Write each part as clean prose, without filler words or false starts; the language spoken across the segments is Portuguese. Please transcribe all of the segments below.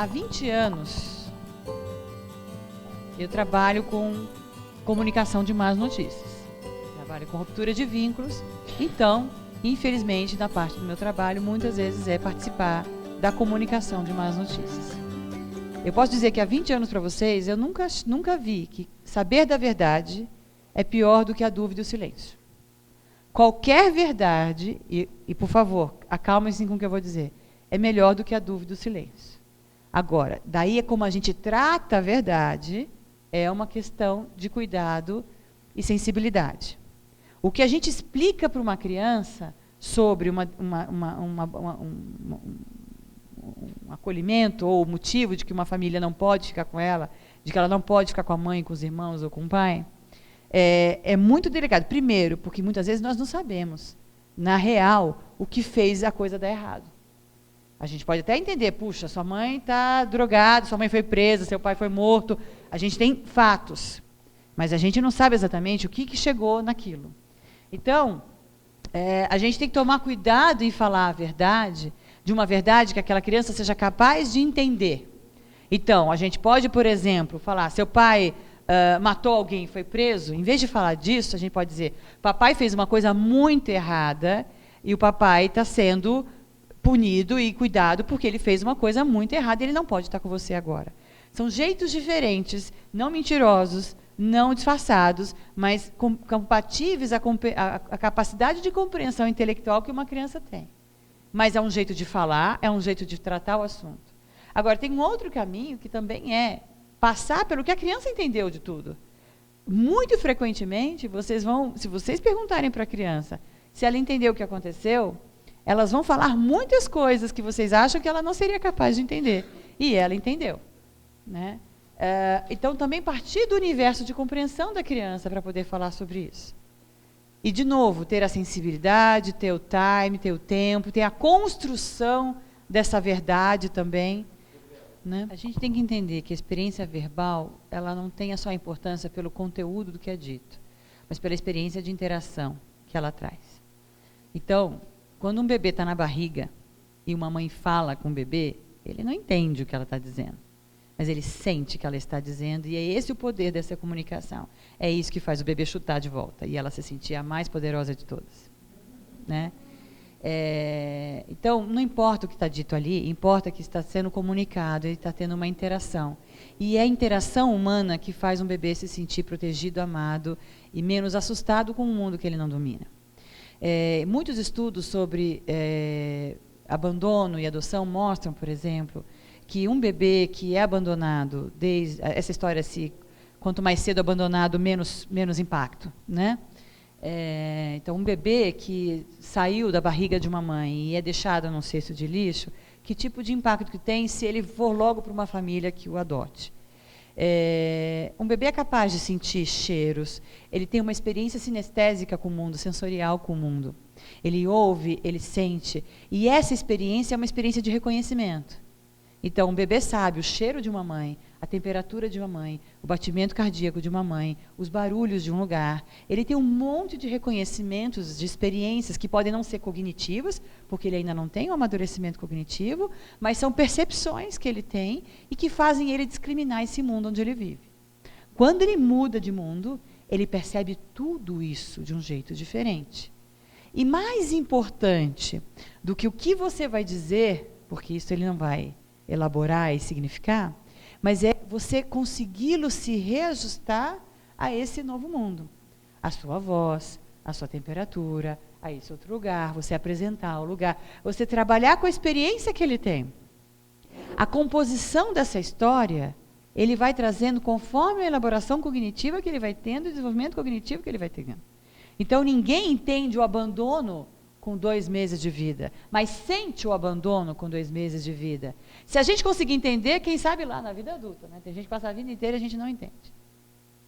Há 20 anos, eu trabalho com comunicação de más notícias. Trabalho com ruptura de vínculos. Então, infelizmente, na parte do meu trabalho, muitas vezes é participar da comunicação de más notícias. Eu posso dizer que há 20 anos para vocês, eu nunca vi que saber da verdade é pior do que a dúvida e o silêncio. Qualquer verdade, e por favor, acalmem-se com o que eu vou dizer, é melhor do que a dúvida e o silêncio. Agora, daí é como a gente trata a verdade, é uma questão de cuidado e sensibilidade. O que a gente explica para uma criança sobre um acolhimento ou o motivo de que uma família não pode ficar com ela, de que ela não pode ficar com a mãe, com os irmãos ou com o pai, é muito delicado. Primeiro, porque muitas vezes nós não sabemos, na real, o que fez a coisa dar errado. A gente pode até entender, puxa, sua mãe está drogada, sua mãe foi presa, seu pai foi morto. A gente tem fatos, mas a gente não sabe exatamente o que chegou naquilo. Então, a gente tem que tomar cuidado em falar a verdade, de uma verdade que aquela criança seja capaz de entender. Então, a gente pode, por exemplo, falar, seu pai matou alguém e foi preso. Em vez de falar disso, a gente pode dizer, papai fez uma coisa muito errada e o papai está sendo punido e cuidado porque ele fez uma coisa muito errada e ele não pode estar com você agora. São jeitos diferentes, não mentirosos, não disfarçados, mas compatíveis à capacidade de compreensão intelectual que uma criança tem. Mas é um jeito de falar, é um jeito de tratar o assunto. Agora, tem um outro caminho que também é passar pelo que a criança entendeu de tudo. Muito frequentemente, se vocês perguntarem para a criança se ela entendeu o que aconteceu, elas vão falar muitas coisas que vocês acham que ela não seria capaz de entender. E ela entendeu. Né? Então, também partir do universo de compreensão da criança para poder falar sobre isso. E, de novo, ter a sensibilidade, ter o time, ter o tempo, ter a construção dessa verdade também. Né? A gente tem que entender que a experiência verbal, ela não tem a sua importância pelo conteúdo do que é dito, mas pela experiência de interação que ela traz. Então, quando um bebê está na barriga e uma mãe fala com o bebê, ele não entende o que ela está dizendo, mas ele sente o que ela está dizendo, e é esse o poder dessa comunicação. É isso que faz o bebê chutar de volta, e ela se sentir a mais poderosa de todas. Né? Então, não importa o que está dito ali, importa que está sendo comunicado, ele está tendo uma interação. E é a interação humana que faz um bebê se sentir protegido, amado, e menos assustado com o mundo que ele não domina. Muitos estudos sobre abandono e adoção mostram, por exemplo, que um bebê que é abandonado, essa história assim, quanto mais cedo abandonado, menos impacto, né? Então, um bebê que saiu da barriga de uma mãe e é deixado num cesto de lixo, que tipo de impacto que tem se ele for logo para uma família que o adote? Um bebê é capaz de sentir cheiros, ele tem uma experiência sinestésica com o mundo, sensorial com o mundo. Ele ouve, ele sente, e essa experiência é uma experiência de reconhecimento. Então, um bebê sabe o cheiro de uma mãe, a temperatura de uma mãe, o batimento cardíaco de uma mãe, os barulhos de um lugar. Ele tem um monte de reconhecimentos, de experiências que podem não ser cognitivas, porque ele ainda não tem um amadurecimento cognitivo, mas são percepções que ele tem e que fazem ele discriminar esse mundo onde ele vive. Quando ele muda de mundo, ele percebe tudo isso de um jeito diferente. E mais importante do que o que você vai dizer, porque isso ele não vai elaborar e significar, mas é você consegui-lo se reajustar a esse novo mundo. A sua voz, a sua temperatura, a esse outro lugar, você apresentar o lugar, você trabalhar com a experiência que ele tem. A composição dessa história, ele vai trazendo conforme a elaboração cognitiva que ele vai tendo, o desenvolvimento cognitivo que ele vai tendo. Então, ninguém entende o abandono com 2 meses de vida, mas sente o abandono com 2 meses de vida. Se a gente conseguir entender, quem sabe lá na vida adulta, né? Tem gente que passa a vida inteira e a gente não entende.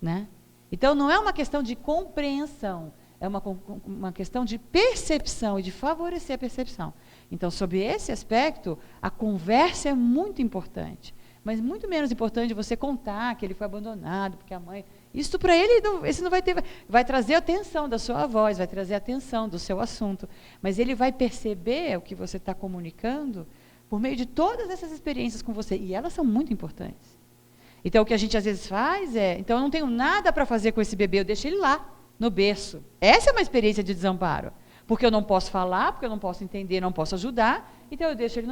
Né? Então, não é uma questão de compreensão, é uma questão de percepção e de favorecer a percepção. Então, sobre esse aspecto, a conversa é muito importante, mas muito menos importante você contar que ele foi abandonado, porque a mãe... Isso para ele, esse não vai ter... Vai trazer a atenção da sua voz, vai trazer a atenção do seu assunto, mas ele vai perceber o que você está comunicando por meio de todas essas experiências com você. E elas são muito importantes. Então, o que a gente às vezes faz é, então eu não tenho nada para fazer com esse bebê, eu deixo ele lá, no berço. Essa é uma experiência de desamparo. Porque eu não posso falar, porque eu não posso entender, não posso ajudar, então eu deixo ele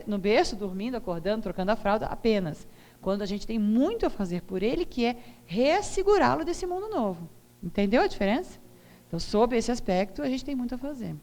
no berço, dormindo, acordando, trocando a fralda, apenas. Quando a gente tem muito a fazer por ele, que é reassegurá-lo desse mundo novo. Entendeu a diferença? Então, sob esse aspecto, a gente tem muito a fazer.